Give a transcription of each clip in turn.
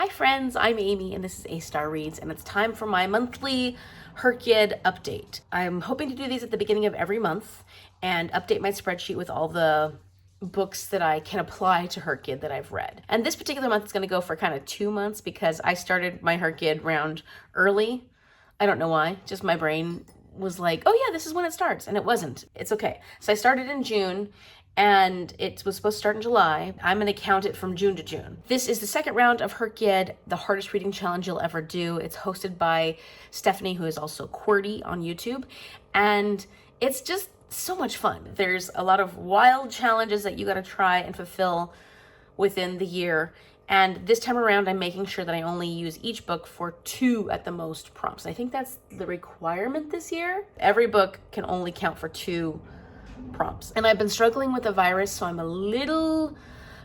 Hi friends, I'm Amy and this is A-Star Reads, and it's time for my monthly Herkid update. I'm hoping to do these at the beginning of every month and update my spreadsheet with all the books that I can apply to Herkid that I've read. And this particular month is going to go for kind of 2 months because I started my Herkid round early. I don't know why, just my brain was like, oh yeah, this is when it starts, and it wasn't. It's okay. So I started in June, and it was supposed to start in July. I'm going to count it from June to June. This is the second round of Herkid, the hardest reading challenge you'll ever do. It's hosted by Stephanie, who is also QWERTY on YouTube, and it's just so much fun. There's a lot of wild challenges that you got to try and fulfill within the year. And this time around, I'm making sure that I only use each book for 2 at the most prompts. I think that's the requirement this year. Every book can only count for 2 prompts. And I've been struggling with a virus, so I'm a little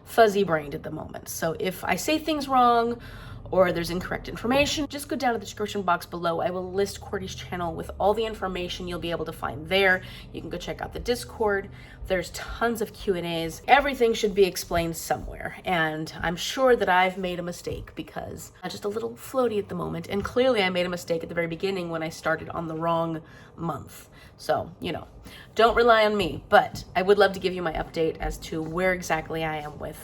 fuzzy brained at the moment. So if I say things wrong or there's incorrect information, just go down to the description box below. I will list QWERTY's channel with all the information you'll be able to find there. You can go check out the Discord. There's tons of Q&As. Everything should be explained somewhere. And I'm sure that I've made a mistake because I'm just a little floaty at the moment. And clearly I made a mistake at the very beginning when I started on the wrong month. So, you know, don't rely on me, but I would love to give you my update as to where exactly I am with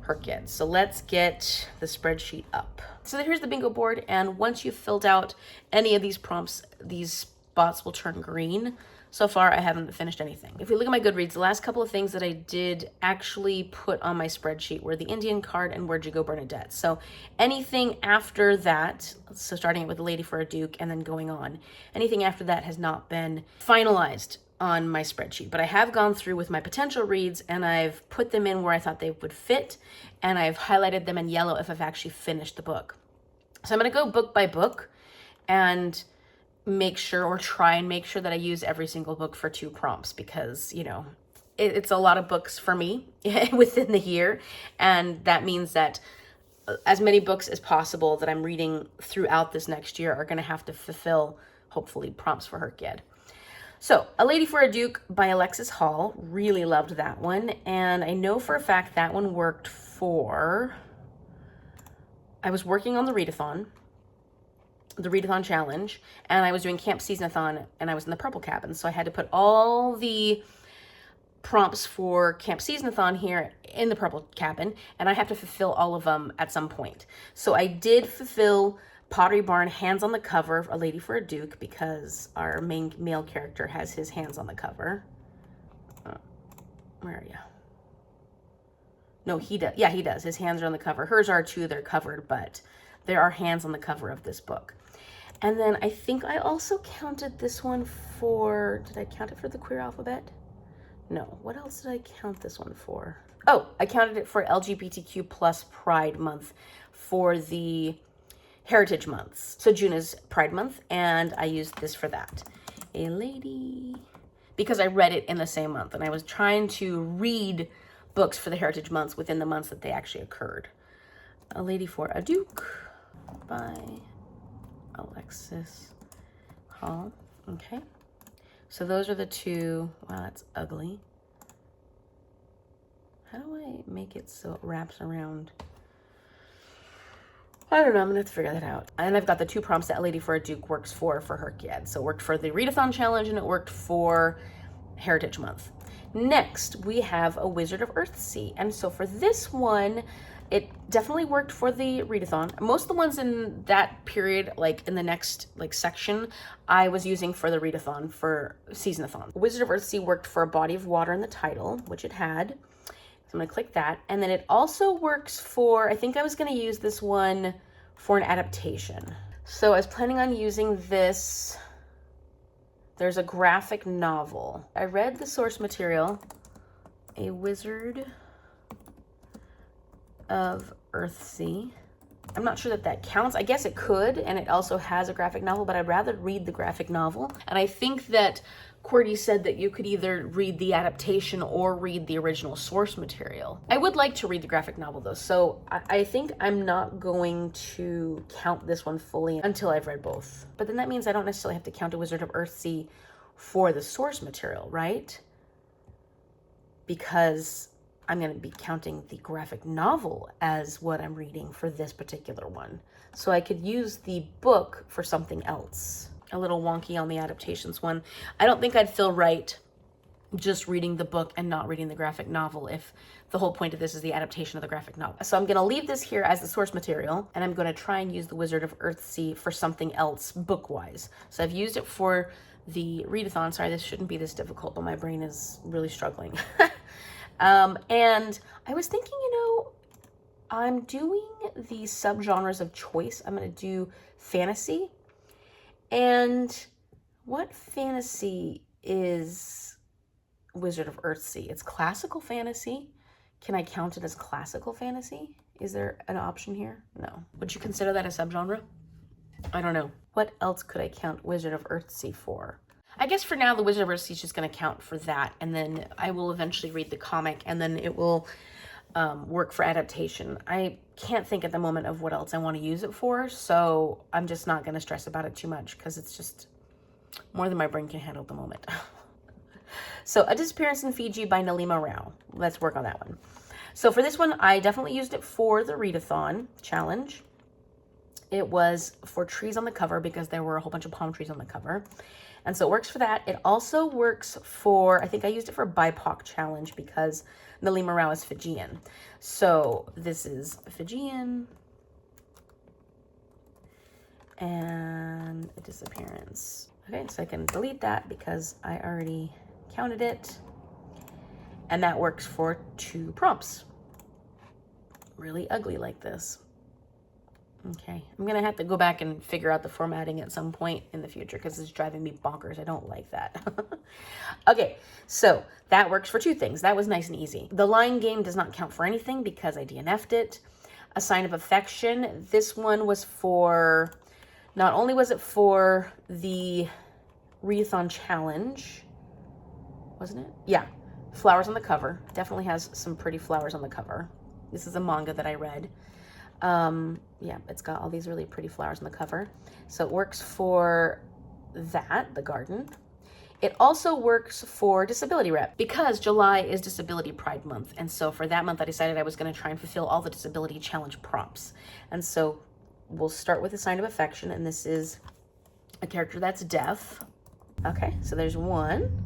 Herkid. So let's get the spreadsheet up. So here's the bingo board, and once you've filled out any of these prompts, these spots will turn green. So far, I haven't finished anything. If we look at my Goodreads, the last couple of things that I did actually put on my spreadsheet were the Indian card and Where'd You Go, Bernadette. So anything after that, so starting with The Lady for a Duke and then going on, anything after that has not been finalized on my spreadsheet, but I have gone through with my potential reads and I've put them in where I thought they would fit, and I've highlighted them in yellow if I've actually finished the book. So I'm going to go book by book and make sure, or try and make sure, that I use every single book for 2 prompts because, you know, it's a lot of books for me within the year, and that means that as many books as possible that I'm reading throughout this next year are going to have to fulfill, hopefully, prompts for Herkid. So, A Lady for a Duke by Alexis Hall. Really loved that one. And I know for a fact that one worked for... I was working on the Readathon challenge, and I was doing Camp Seasonathon, and I was in the Purple Cabin. So I had to put all the prompts for Camp Seasonathon here in the Purple Cabin, and I have to fulfill all of them at some point. So I did fulfill Pottery Barn hands on the cover of A Lady for a Duke because our main male character has his hands on the cover. Where are you? No, he does. Yeah, he does. His hands are on the cover. Hers are too. They're covered, but there are hands on the cover of this book. And then I think I also counted this one for... Did I count it for the queer alphabet? No. What else did I count this one for? Oh, I counted it for LGBTQ plus Pride Month for the Heritage Months. So June is Pride Month, and I used this for that. A Lady, because I read it in the same month, and I was trying to read books for the Heritage Months within the months that they actually occurred. A Lady for a Duke by Alexis Hall. Okay. So those are the 2. Wow, that's ugly. How do I make it so it wraps around? I don't know, I'm gonna have to figure that out. And I've got the 2 prompts that A Lady for a Duke works for Herkid. So it worked for the Readathon challenge and it worked for Heritage Month. Next, we have A Wizard of Earthsea. And so for this one, it definitely worked for the Readathon. Most of the ones in that period, like in the next section, I was using for the Readathon, for Seasonathon. Wizard of Earthsea worked for A Body of Water in the title, which it had. So I'm gonna click that. And then it also works for, I think I was gonna use this one for an adaptation. So I was planning on using this. There's a graphic novel. I read the source material, A Wizard of Earthsea. I'm not sure that that counts. I guess it could, and it also has a graphic novel, but I'd rather read the graphic novel. And I think that QWERTY said that you could either read the adaptation or read the original source material. I would like to read the graphic novel though, so I think I'm not going to count this one fully until I've read both. But then that means I don't necessarily have to count A Wizard of Earthsea for the source material, right? Because I'm going to be counting the graphic novel as what I'm reading for this particular one. So I could use the book for something else. A little wonky on the adaptations one. I don't think I'd feel right just reading the book and not reading the graphic novel if the whole point of this is the adaptation of the graphic novel. So I'm going to leave this here as the source material, and I'm going to try and use the Wizard of Earthsea for something else book-wise. So I've used it for the readathon. Sorry, this shouldn't be this difficult, but my brain is really struggling. And I was thinking, I'm doing the subgenres of choice. I'm going to do fantasy. And what fantasy is Wizard of Earthsea? It's classical fantasy. Can I count it as classical fantasy? Is there an option here? No. Would you consider that a subgenre? I don't know. What else could I count Wizard of Earthsea for? I guess for now, the Wizard of Earthsea is just going to count for that, and then I will eventually read the comic, and then it will work for adaptation. I can't think at the moment of what else I want to use it for, so I'm just not going to stress about it too much, because it's just more than my brain can handle at the moment. So, A Disappearance in Fiji by Nalima Rao. Let's work on that one. So for this one, I definitely used it for the Readathon challenge. It was for trees on the cover because there were a whole bunch of palm trees on the cover. And so it works for that. It also works for, I think I used it for BIPOC challenge because Nalima Rao is Fijian. So this is Fijian and A Disappearance. Okay, so I can delete that because I already counted it. And that works for 2 prompts. Really ugly like this. Okay, I'm gonna have to go back and figure out the formatting at some point in the future because it's driving me bonkers. I don't like that. Okay, so that works for 2 things. That was nice and easy. The line game does not count for anything because I DNF'd it. A Sign of Affection. This one was for, not only was it for the Readathon challenge, wasn't it? Yeah, flowers on the cover. Definitely has some pretty flowers on the cover. This is a manga that I read. Yeah, it's got all these really pretty flowers on the cover. So it works for that, the garden. It also works for disability rep because July is Disability Pride Month. And so for that month, I decided I was going to try and fulfill all the disability challenge prompts. And so we'll start with A Sign of Affection. And this is a character that's deaf. Okay, so there's 1.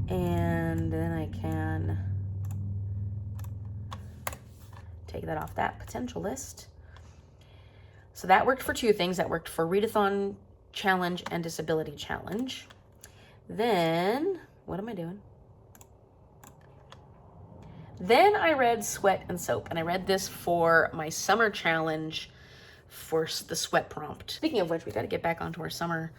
And then I can take that off that potential list. So that worked for 2 things. That worked for Readathon challenge and disability challenge. Then, what am I doing? Then I read Sweat and Soap, and I read this for my summer challenge for the sweat prompt. Speaking of which, we got to get back onto our summer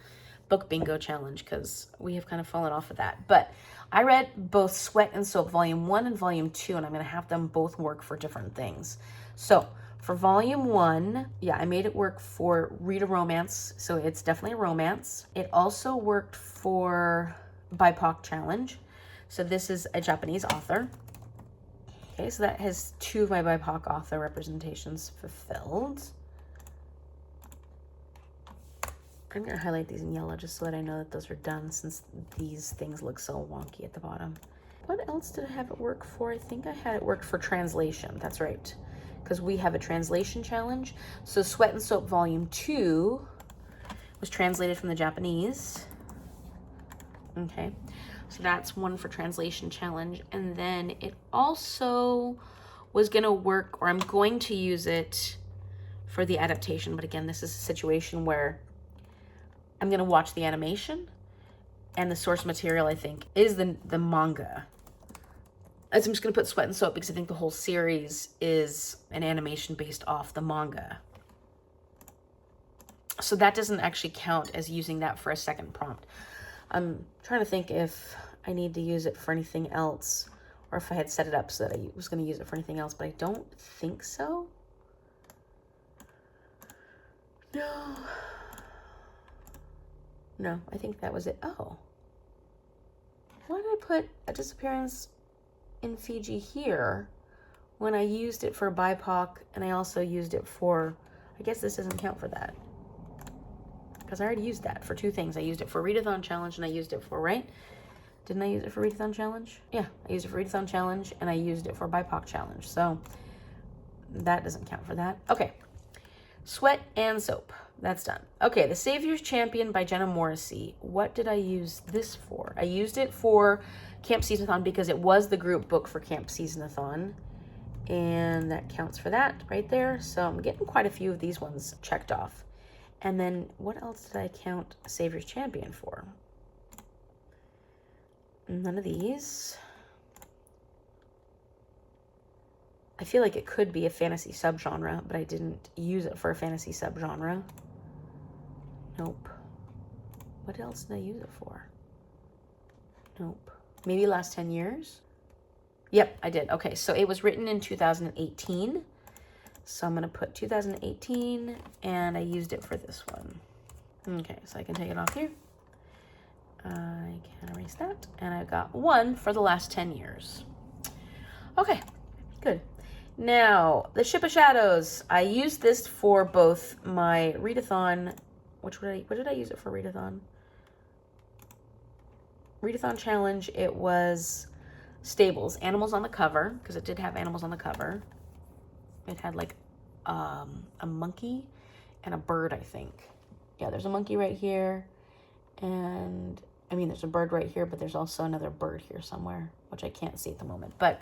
book bingo challenge because we have kind of fallen off of that. But I read both Sweat and Soap Volume 1 and Volume 2, and I'm going to have them both work for different things. So for Volume 1, yeah, I made it work for Read a Romance, so it's definitely a romance. It also worked for BIPOC Challenge. So this is a Japanese author. Okay, so that has 2 of my BIPOC author representations fulfilled. I'm going to highlight these in yellow just so that I know that those are done since these things look so wonky at the bottom. What else did I have it work for? I think I had it work for translation. That's right, because we have a translation challenge. So Sweat and Soap Volume 2 was translated from the Japanese. Okay, so that's one for translation challenge. And then it also was going to work, or I'm going to use it for the adaptation. But again, this is a situation where I'm going to watch the animation, and the source material, I think, is the manga. As I'm just going to put Sweat and Soap because I think the whole series is an animation based off the manga. So that doesn't actually count as using that for a second prompt. I'm trying to think if I need to use it for anything else, or if I had set it up so that I was going to use it for anything else, but I don't think so. No, I think that was it. Oh. Why did I put A Disappearance in Fiji here when I used it for BIPOC and I also used it for, I guess this doesn't count for that. Because I already used that for 2 things. I used it for Readathon challenge and I used it for, right? Didn't I use it for Readathon Challenge? Yeah, I used it for Readathon Challenge, and I used it for BIPOC Challenge, so that doesn't count for that. Okay, Sweat and Soap. That's done. Okay, The Savior's Champion by Jenna Morrissey. What did I use this for? I used it for Camp Seasonathon because it was the group book for Camp Seasonathon, and that counts for that right there. So I'm getting quite a few of these ones checked off. And then what else did I count Savior's Champion for? None of these. I feel like it could be a fantasy subgenre, but I didn't use it for a fantasy subgenre. Nope. What else did I use it for? Nope. Maybe last 10 years? Yep, I did. Okay, so it was written in 2018. So I'm going to put 2018, and I used it for this one. Okay, so I can take it off here. I can erase that, and I've got one for the last 10 years. Okay, good. Now, The Ship of Shadows. I used this for both my Readathon. What did I use it for Readathon? Readathon Challenge. It was Stables, animals on the cover, because it did have animals on the cover. It had like a monkey and a bird, I think. Yeah, there's a monkey right here, and I mean, there's a bird right here, but there's also another bird here somewhere, which I can't see at the moment. But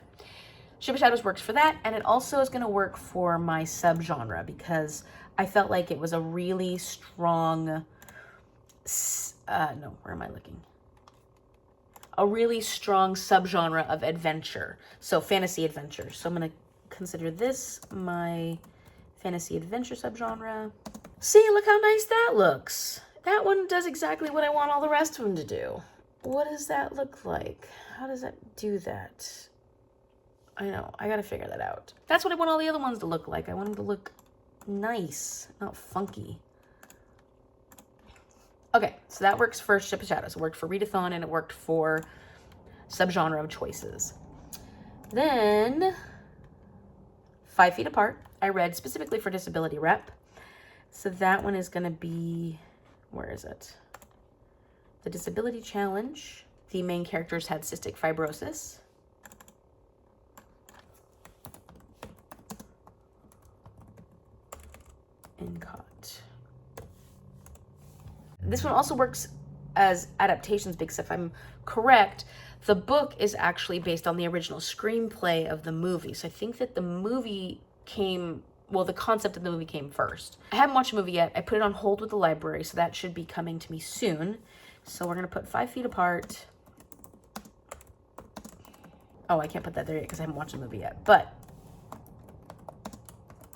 Ship of Shadows works for that, and it also is going to work for my subgenre because I felt like it was a really strong, where am I looking? A really strong subgenre of adventure, so fantasy adventure. So I'm going to consider this my fantasy adventure subgenre. See, look how nice that looks. That one does exactly what I want all the rest of them to do. What does that look like? How does that do that? I know, I gotta figure that out. That's what I want all the other ones to look like. I want them to look nice, not funky. Okay, so that works for Ship of Shadows. It worked for Readathon, and it worked for subgenre of choices. Then, 5 Feet Apart. I read specifically for disability rep. So that one is gonna be, where is it? The Disability Challenge. The main characters had cystic fibrosis. And caught. This one also works as adaptations because if I'm correct, the book is actually based on the original screenplay of the movie. So I think that the movie came, well, the concept of the movie came first. I haven't watched the movie yet. I put it on hold with the library, so that should be coming to me soon. So we're going to put 5 Feet Apart. Oh, I can't put that there yet because I haven't watched the movie yet. But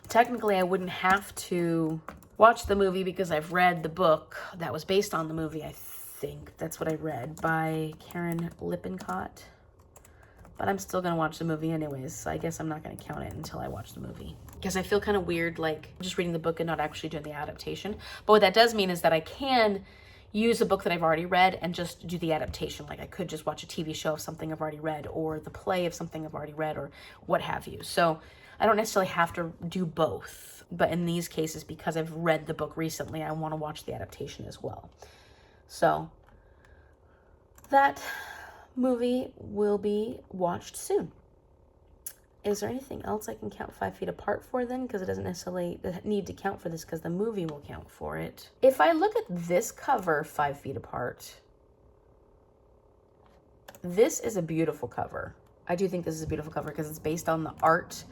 technically, I wouldn't have to watch the movie because I've read the book that was based on the movie. I think that's what I read by Karen Lippincott. But I'm still going to watch the movie anyways, so I guess I'm not going to count it until I watch the movie. Because I feel kind of weird, like, just reading the book and not actually doing the adaptation. But what that does mean is that I can use a book that I've already read and just do the adaptation. Like, I could just watch a TV show of something I've already read, or the play of something I've already read, or what have you. So I don't necessarily have to do both. But in these cases, because I've read the book recently, I want to watch the adaptation as well. So that movie will be watched soon. Is there anything else I can count 5 Feet Apart for then? Because it doesn't necessarily need to count for this because the movie will count for it. If I look at this cover, 5 Feet Apart, this is a beautiful cover. I do think this is a beautiful cover because it's based on the art.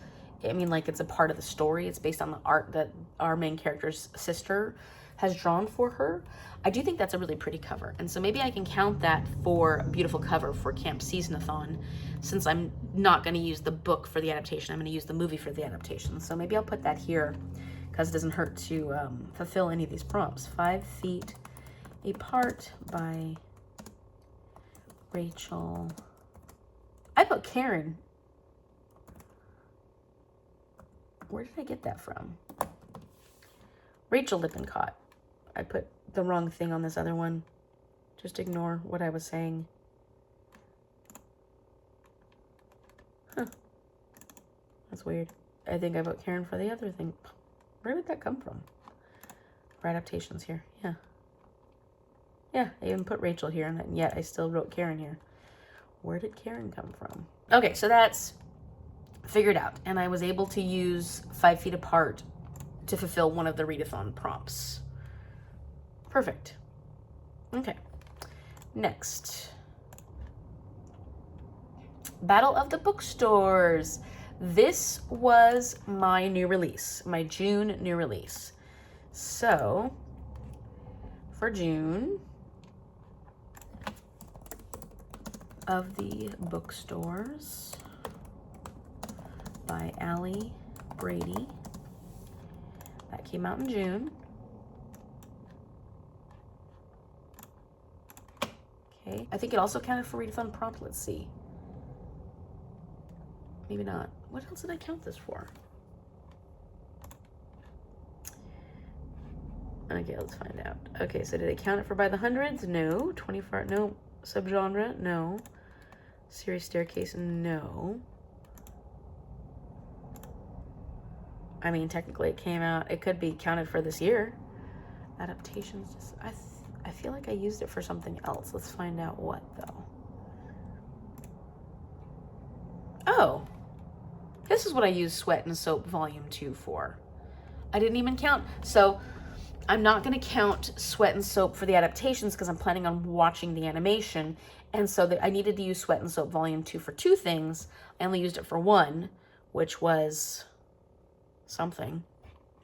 I mean, like, it's a part of the story. It's based on the art that our main character's sister has drawn for her. I do think that's a really pretty cover. And so maybe I can count that for a beautiful cover for Camp Seasonathon, since I'm not going to use the book for the adaptation. I'm going to use the movie for the adaptation. So maybe I'll put that here because it doesn't hurt to fulfill any of these prompts. 5 Feet Apart by Rachel. I put Karen. Where did I get that from? Rachel Lippincott. I put the wrong thing on this other one. Just ignore what I was saying. Huh. That's weird. I think I put Karen for the other thing. Where did that come from? For adaptations here. Yeah. Yeah, I even put Rachel here, and yet I still wrote Karen here. Where did Karen come from? Okay, so that's figured out. And I was able to use 5 Feet Apart to fulfill one of the readathon prompts. Perfect. Okay. Next. Battle of the Bookstores. This was my new release, my June new release. So, for June, of the Bookstores by Allie Brady. That came out in June. Okay, I think it also counted for readathon prompt. Let's see. Maybe not. What else did I count this for? Okay, let's find out. Okay, so did I count it for by the hundreds? No. 24, no. Subgenre? No. Series Staircase? No. I mean, technically it came out, it could be counted for this year. Adaptations, just, I feel like I used it for something else. Let's find out what, though. Oh. This is what I used Sweat and Soap Volume 2 for. I didn't even count. So I'm not going to count Sweat and Soap for the adaptations because I'm planning on watching the animation. And so I needed to use Sweat and Soap Volume 2 for 2 things. I only used it for 1, which was something.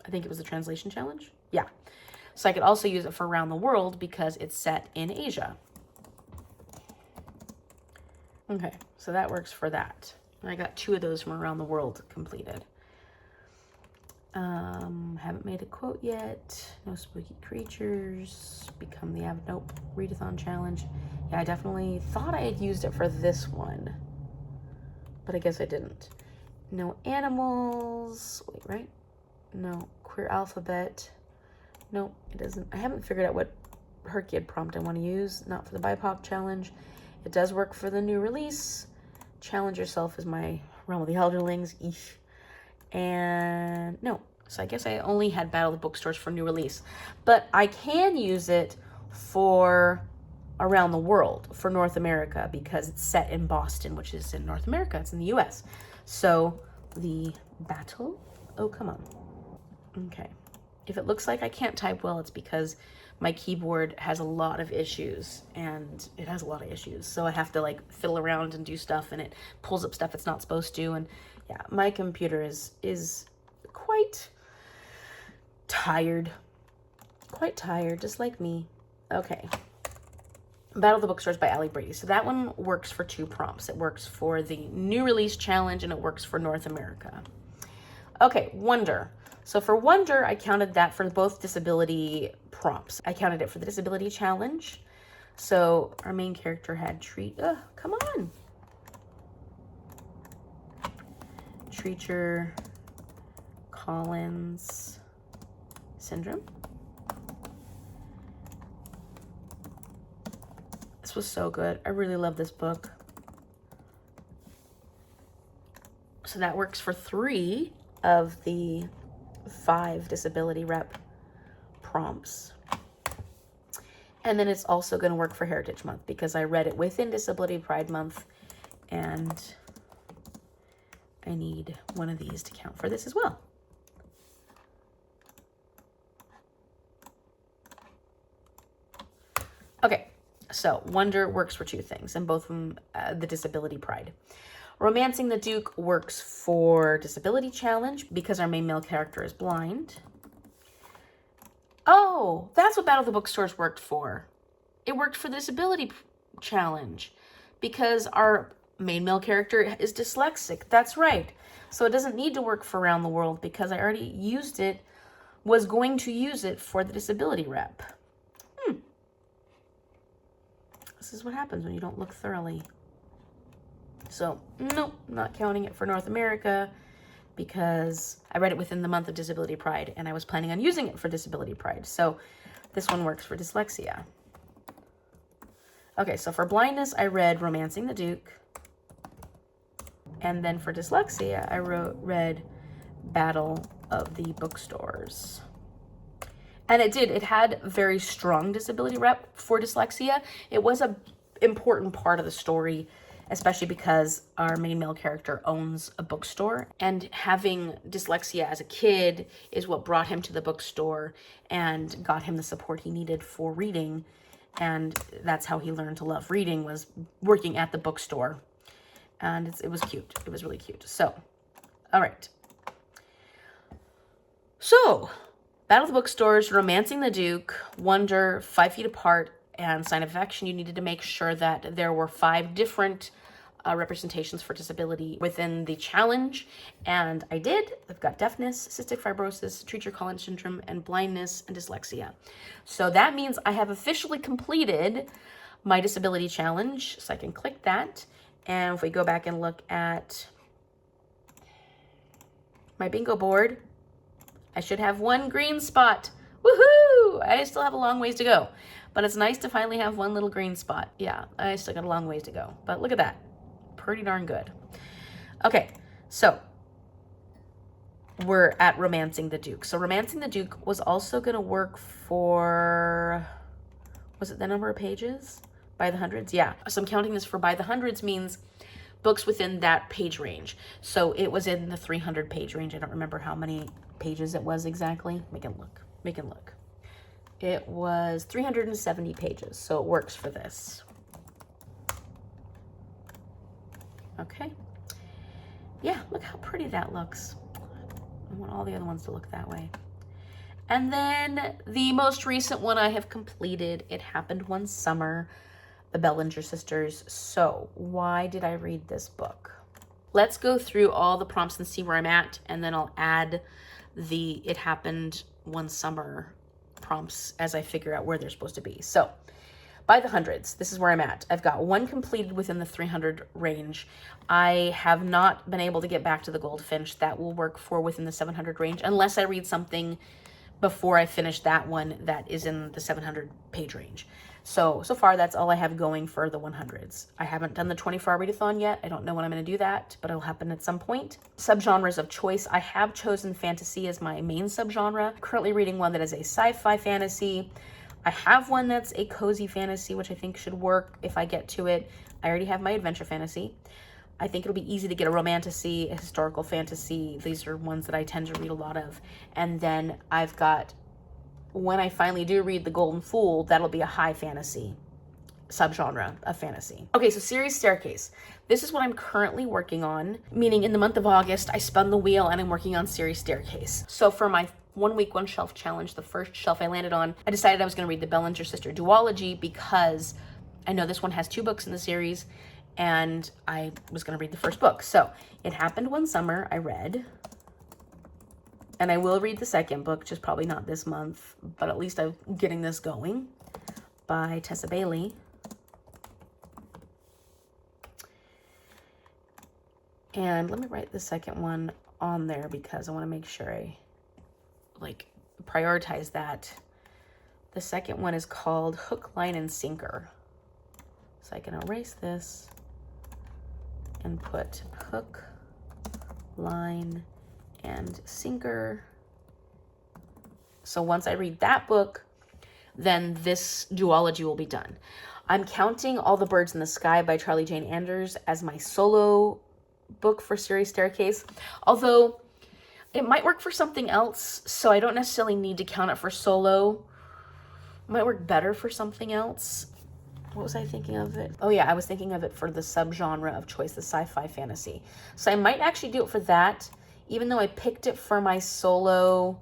I think it was the translation challenge. Yeah. So I could also use it for Around the World because it's set in Asia. Okay, so that works for that. I got 2 of those from Around the World completed. Haven't made a quote yet. No spooky creatures. Become the avid. Nope. Readathon challenge. Yeah, I definitely thought I had used it for this one, but I guess I didn't. No animals. Wait, right? No. Queer alphabet. No, it doesn't. I haven't figured out what Herkid prompt I want to use. Not for the BIPOC challenge. It does work for the new release. Challenge Yourself is my Realm of the Elderlings. Eesh. And no. So I guess I only had Battle of the Bookstores for new release. But I can use it for Around the World, for North America, because it's set in Boston, which is in North America. It's in the US. So the battle. Oh, come on. Okay. If it looks like I can't type well, it's because my keyboard has a lot of issues, and it has a lot of issues. So I have to like fiddle around and do stuff, and it pulls up stuff it's not supposed to. And yeah, my computer is quite tired. Quite tired, just like me. Okay. Battle of the Bookstores by Allie Brady. So that one works for 2 prompts. It works for the new release challenge, and it works for North America. Okay, Wonder. So for Wonder, I counted that for both disability prompts. I counted it for the disability challenge. So our main character had come on. Treacher Collins syndrome. This was so good. I really love this book. So that works for 3 of the 5 disability rep prompts. And then it's also going to work for Heritage Month because I read it within Disability Pride Month, and I need one of these to count for this as well. Okay, so Wonder works for 2 things, and both of them the Disability Pride. Romancing the Duke works for Disability Challenge because our main male character is blind. Oh, that's what Battle of the Bookstores worked for. It worked for the Disability Challenge because our main male character is dyslexic. That's right. So it doesn't need to work for Around the World because I already used it, was going to use it for the disability rep. This is what happens when you don't look thoroughly. So, nope, not counting it for North America because I read it within the month of Disability Pride and I was planning on using it for Disability Pride. So this one works for dyslexia. Okay, so for blindness, I read Romancing the Duke. And then for dyslexia, I read Battle of the Bookstores. And it had very strong disability rep for dyslexia. It was an important part of the story, especially because our main male character owns a bookstore, and having dyslexia as a kid is what brought him to the bookstore and got him the support he needed for reading. And that's how he learned to love reading, was working at the bookstore. And it was cute. It was really cute. So, all right. So, Battle of the Bookstores, Romancing the Duke, Wonder, 5 Feet Apart, and Sign of Affection. You needed to make sure that there were 5 different representations for disability within the challenge, and I did. I've got deafness, cystic fibrosis, Treacher-Collins syndrome, and blindness and dyslexia. So that means I have officially completed my disability challenge, so I can click that. And if we go back and look at my bingo board, I should have 1 green spot. Woohoo! I still have a long ways to go, but it's nice to finally have 1 little green spot. Yeah, I still got a long ways to go, but look at that. Pretty darn good. Okay, so we're at Romancing the Duke. So Romancing the Duke was also going to work for, was it the number of pages? By the hundreds? Yeah. So I'm counting this for by the hundreds means books within that page range. So it was in the 300 page range. I don't remember how many pages it was exactly. Make it look. It was 370 pages. So it works for this. Okay. Yeah, look how pretty that looks. I want all the other ones to look that way. And then the most recent one I have completed, It Happened One Summer, the Bellinger Sisters. So why did I read this book? Let's go through all the prompts and see where I'm at, and then I'll add the It Happened One Summer prompts as I figure out where they're supposed to be. So by the hundreds, this is where I'm at. I've got 1 completed within the 300 range. I have not been able to get back to the Goldfinch. That will work for within the 700 range, unless I read something before I finish that one that is in the 700 page range. So far that's all I have going for the 100s. I haven't done the 24-hour readathon yet. I don't know when I'm going to do that, but it'll happen at some point. Subgenres of choice. I have chosen fantasy as my main subgenre. Currently reading one that is a sci-fi fantasy. I have one that's a cozy fantasy, which I think should work if I get to it. I already have my adventure fantasy. I think it'll be easy to get a romantasy, a historical fantasy. These are ones that I tend to read a lot of. And then I've got, when I finally do read The Golden Fool, that'll be a high fantasy subgenre of fantasy. Okay, so Series Staircase. This is what I'm currently working on, meaning in the month of August, I spun the wheel and I'm working on Series Staircase. So for my 1 week, 1 shelf challenge, the first shelf I landed on, I decided I was going to read the Bellinger Sister duology because I know this one has 2 books in the series, and I was going to read the first book. So It Happened One Summer, I read, and I will read the second book, just probably not this month, but at least I'm getting this going, by Tessa Bailey. And let me write the second one on there because I want to make sure I prioritize that. The second one is called Hook, Line, and Sinker. So I can erase this and put hook, line, and sinker. So once I read that book, then this duology will be done. I'm counting All the Birds in the Sky by Charlie Jane Anders as my solo book for Series Staircase, although it might work for something else, so I don't necessarily need to count it for solo. It might work better for something else. What was I thinking of it? Oh yeah, I was thinking of it for the subgenre of choice, the sci-fi fantasy. So I might actually do it for that, even though I picked it for my solo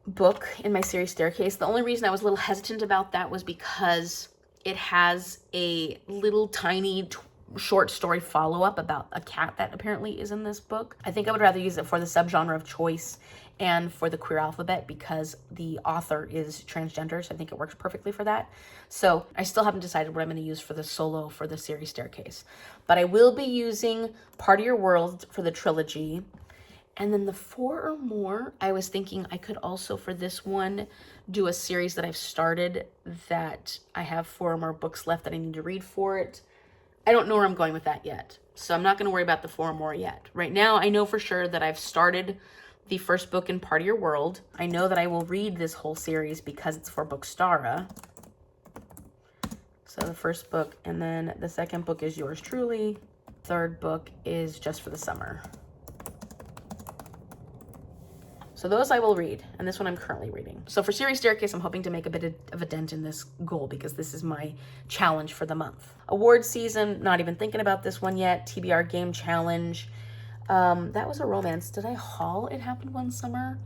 book in my Series Staircase. The only reason I was a little hesitant about that was because it has a little tiny short story follow-up about a cat that apparently is in this book. I think I would rather use it for the subgenre of choice and for the queer alphabet because the author is transgender, so I think it works perfectly for that. So I still haven't decided what I'm going to use for the solo for the Series Staircase. But I will be using Part of Your World for the trilogy. And then the 4 or More, I was thinking I could also, for this one, do a series that I've started that I have 4 or more books left that I need to read for it. I don't know where I'm going with that yet, so I'm not going to worry about the 4 or More yet. Right now, I know for sure that I've started the first book in Part of Your World. I know that I will read this whole series because it's for Bookstara. So the first book, and then the second book is yours truly. Third book is just for the summer. So those I will read, and this one I'm currently reading. So for Series Staircase, I'm hoping to make a bit of a dent in this goal because this is my challenge for the month. Award season, not even thinking about this one yet. TBR Game Challenge. That was a romance. Did I haul It Happened One Summer?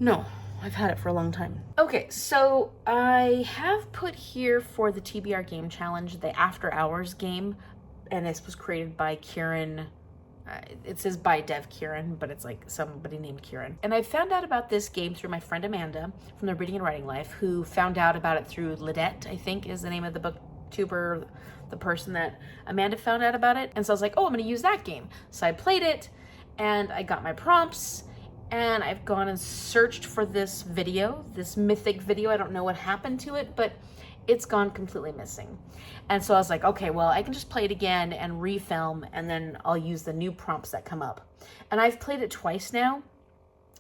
No, I've had it for a long time. Okay, so I have put here for the TBR Game Challenge, the After Hours game, and this was created by Kieran. It says by Dev Kieran, but it's like somebody named Kieran. And I found out about this game through my friend Amanda from the Reading and Writing Life, who found out about it through Lidette, I think is the name of the booktuber, the person that Amanda found out about it. And so I was like, oh, I'm gonna use that game. So I played it and I got my prompts and I've gone and searched for this video, this mythic video. I don't know what happened to it, but it's gone completely missing. And so I was like, okay, well, I can just play it again and refilm, and then I'll use the new prompts that come up. And I've played it twice now,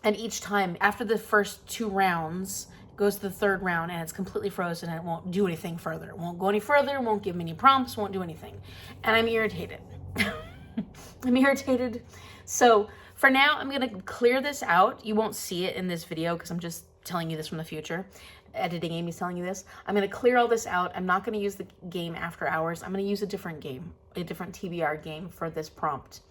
and each time, after the first 2 rounds, it goes to the 3rd round, and it's completely frozen, and it won't do anything further. It won't go any further, won't give me any prompts, won't do anything. And I'm irritated. I'm irritated. So for now, I'm gonna clear this out. You won't see it in this video, because I'm just telling you this from the future. Editing Amy's telling you this. I'm going to clear all this out. I'm not going to use the game After Hours. I'm going to use a different game, a different TBR game for this prompt.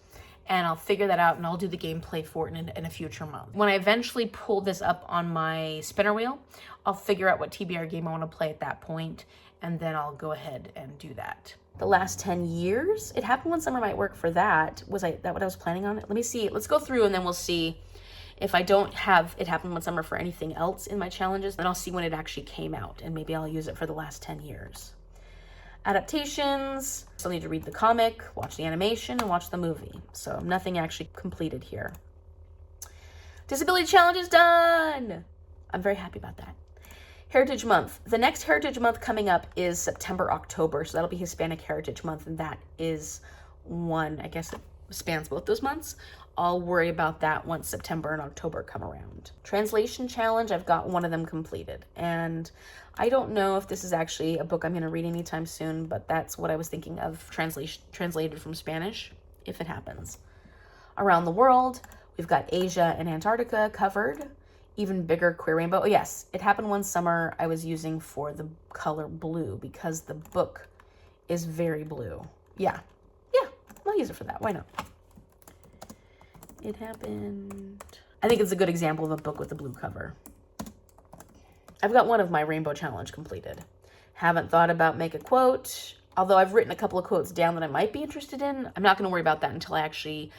And I'll figure that out and I'll do the gameplay for it in a future month. When I eventually pull this up on my spinner wheel, I'll figure out what TBR game I want to play at that point, and then I'll go ahead and do that. The last 10 years, It Happened One Summer might work for that. Was that what I was planning on? Let me see. Let's go through and then we'll see. If I don't have It Happened One Summer for anything else in my challenges, then I'll see when it actually came out, and maybe I'll use it for the last 10 years. Adaptations, still need to read the comic, watch the animation, and watch the movie. So nothing actually completed here. Disability Challenge is done! I'm very happy about that. Heritage Month. The next Heritage Month coming up is September, October, so that'll be Hispanic Heritage Month, and that is one, I guess it spans both those months. I'll worry about that once September and October come around. Translation Challenge, I've got one of them completed. And I don't know if this is actually a book I'm going to read anytime soon, but that's what I was thinking of, translated from Spanish, if it happens. Around the World, we've got Asia and Antarctica covered. Even Bigger Queer Rainbow. Oh yes, It Happened One Summer I was using for the color blue because the book is very blue. Yeah, I'll use it for that. Why not? It Happened. I think it's a good example of a book with a blue cover. I've got one of my Rainbow Challenge completed. Haven't thought about make a quote, although I've written a couple of quotes down that I might be interested in. I'm not going to worry about that until I actually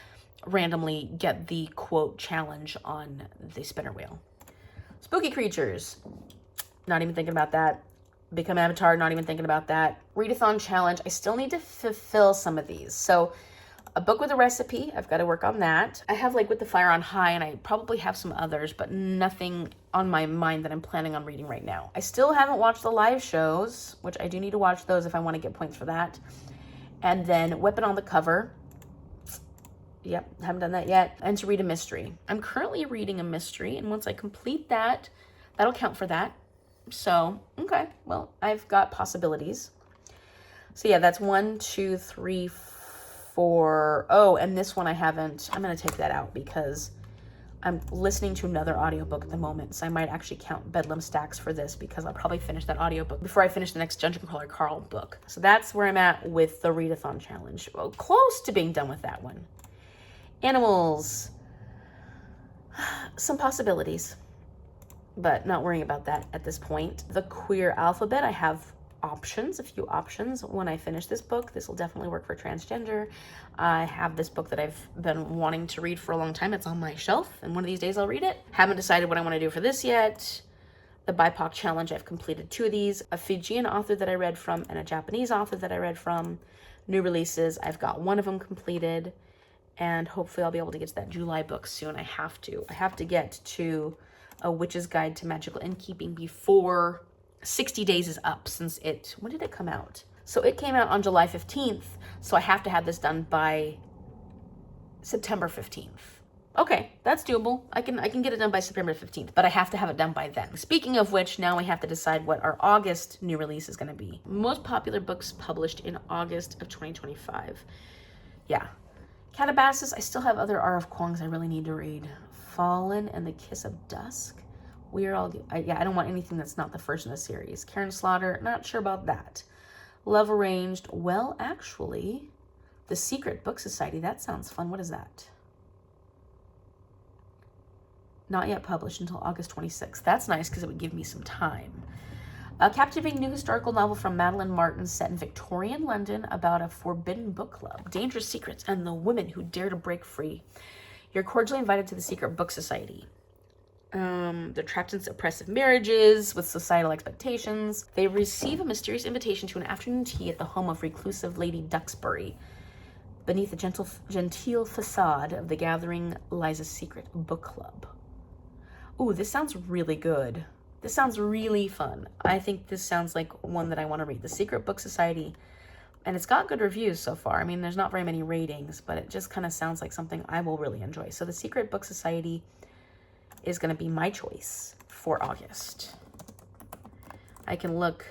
randomly get the quote challenge on the spinner wheel. Spooky Creatures. Not even thinking about that. Become Avatar, not even thinking about that. Readathon Challenge. I still need to fulfill some of these. So a book with a recipe, I've got to work on that. I have like With the Fire on High, and I probably have some others, but nothing on my mind that I'm planning on reading right now. I still haven't watched the live shows, which I do need to watch those if I want to get points for that. And then Weapon on the Cover. Yep, haven't done that yet. And to read a mystery. I'm currently reading a mystery, and once I complete that, that'll count for that. So, okay, well, I've got possibilities. So yeah, that's 1, 2, 3, 4. Oh, and this one I haven't. I'm going to take that out because I'm listening to another audiobook at the moment. So I might actually count Bedlam Stacks for this because I'll probably finish that audiobook before I finish the next Dungeon Crawler Carl book. So that's where I'm at with the Readathon Challenge. Well, close to being done with that one. Animals. Some possibilities, but not worrying about that at this point. The Queer Alphabet, I have options, a few options. When I finish this book, this will definitely work for transgender. I have this book that I've been wanting to read for a long time. It's on my shelf, and one of these days I'll read it. Haven't decided what I want to do for this yet. The BIPOC Challenge, I've completed 2 of these. A Fijian author that I read from and a Japanese author that I read from. New releases, I've got one of them completed. And hopefully I'll be able to get to that July book soon. I have to get to A Witch's Guide to Magical Innkeeping before 60 days is up since when did it come out? So it came out on July 15th. So I have to have this done by September 15th. Okay, that's doable. I can get it done by September 15th, but I have to have it done by then. Speaking of which, now we have to decide what our August new release is going to be. Most popular books published in August of 2025. Yeah. Calabasas, I still have other R.F. Kuang's I really need to read. Fallen and the Kiss of Dusk. I don't want anything that's not the first in the series. Karen Slaughter, not sure about that. Love Arranged, well, actually, The Secret Book Society, that sounds fun. What is that? Not yet published until August 26th. That's nice because it would give me some time. A captivating new historical novel from Madeline Martin set in Victorian London about a forbidden book club, dangerous secrets, and the women who dare to break free. You're cordially invited to the Secret Book Society. They're trapped in oppressive marriages with societal expectations. They receive a mysterious invitation to an afternoon tea at the home of reclusive Lady Duxbury. Beneath the genteel facade of the gathering lies a secret book club. Ooh, this sounds really good. This sounds really fun. I think this sounds like one that I want to read. The Secret Book Society. And it's got good reviews so far. I mean, there's not very many ratings, but it just kind of sounds like something I will really enjoy. So the Secret Book Society is going to be my choice for August. I can look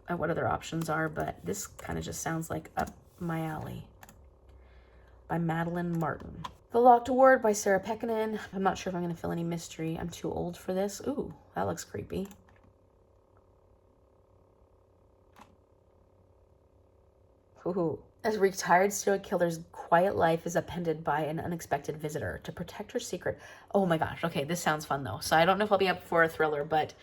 at what other options are, but this kind of just sounds like up my alley. By Madeline Martin. The Locked Word by Sarah Pekkanen. I'm not sure if I'm going to feel any mystery. I'm too old for this. Ooh, that looks creepy. Ooh. A retired serial killer's quiet life is upended by an unexpected visitor. To protect her secret. Oh my gosh. Okay, this sounds fun though. So I don't know if I'll be up for a thriller, but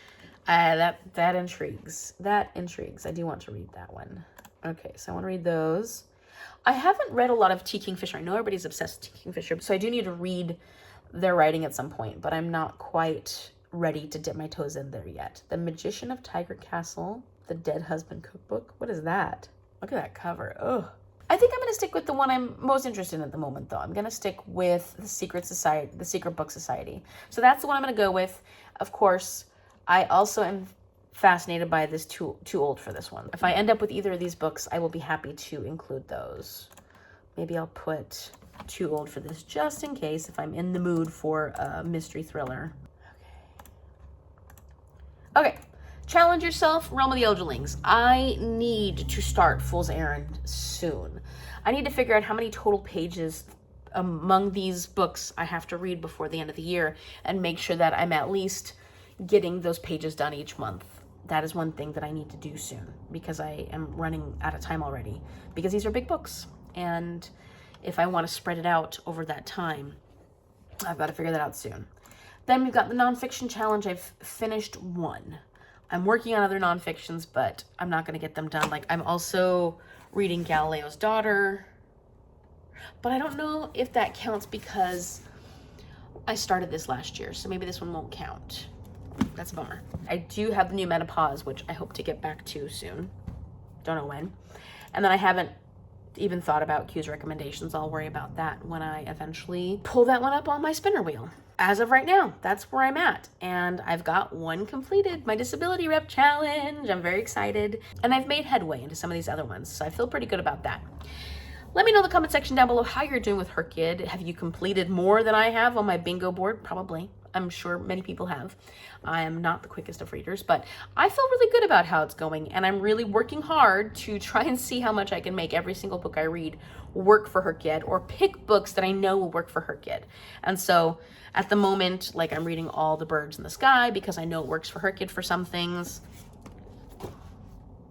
that intrigues. That intrigues. I do want to read that one. Okay, so I want to read those. I haven't read a lot of T. Kingfisher. I know everybody's obsessed with T. Kingfisher, so I do need to read their writing at some point, but I'm not quite ready to dip my toes in there yet. The Magician of Tiger Castle, The Dead Husband Cookbook. What is that? Look at that cover. Ugh. I think I'm going to stick with the one I'm most interested in at the moment, though. I'm going to stick with the Secret Book Society. So that's the one I'm going to go with. Of course, I also am fascinated by this too old for this one. If I end up with either of these books, I will be happy to include those. Maybe I'll put Too Old for this just in case if I'm in the mood for a mystery thriller. Okay. Challenge Yourself, Realm of the Elderlings. I need to start Fool's Errand soon. I need to figure out how many total pages among these books I have to read before the end of the year and make sure that I'm at least getting those pages done each month. That is one thing that I need to do soon because I am running out of time already because these are big books. And if I want to spread it out over that time, I've got to figure that out soon. Then we've got the nonfiction challenge. I've finished one. I'm working on other nonfictions, but I'm not going to get them done. Like, I'm also reading Galileo's Daughter, but I don't know if that counts because I started this last year, so maybe this one won't count. That's a bummer. I do have the new Menopause, which I hope to get back to soon. Don't know when. And then I haven't even thought about Q's recommendations. I'll worry about that when I eventually pull that one up on my spinner wheel. As of right now, that's where I'm at. And I've got one completed, my disability rep challenge. I'm very excited. And I've made headway into some of these other ones, so I feel pretty good about that. Let me know in the comment section down below how you're doing with Herkid. Have you completed more than I have on my bingo board? Probably. I'm sure many people have. I am not the quickest of readers, but I feel really good about how it's going, and I'm really working hard to try and see how much I can make every single book I read work for Herkid, or pick books that I know will work for Herkid. And so at the moment, like, I'm reading All the Birds in the Sky because I know it works for Herkid for some things.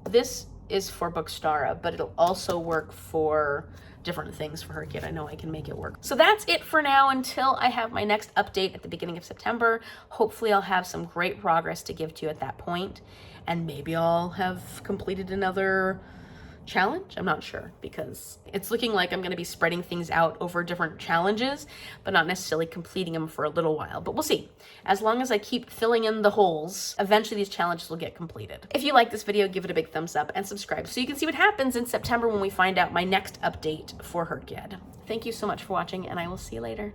This is for Bookstara, but it'll also work for different things for Herkid. I know I can make it work. So that's it for now until I have my next update at the beginning of September. Hopefully I'll have some great progress to give to you at that point, and maybe I'll have completed another challenge. I'm not sure, because it's looking like I'm going to be spreading things out over different challenges, but not necessarily completing them for a little while. But we'll see. As long as I keep filling in the holes, eventually these challenges will get completed. If you like this video, give it a big thumbs up and subscribe so you can see what happens in September when we find out my next update for Herkid. Thank you so much for watching, and I will see you later.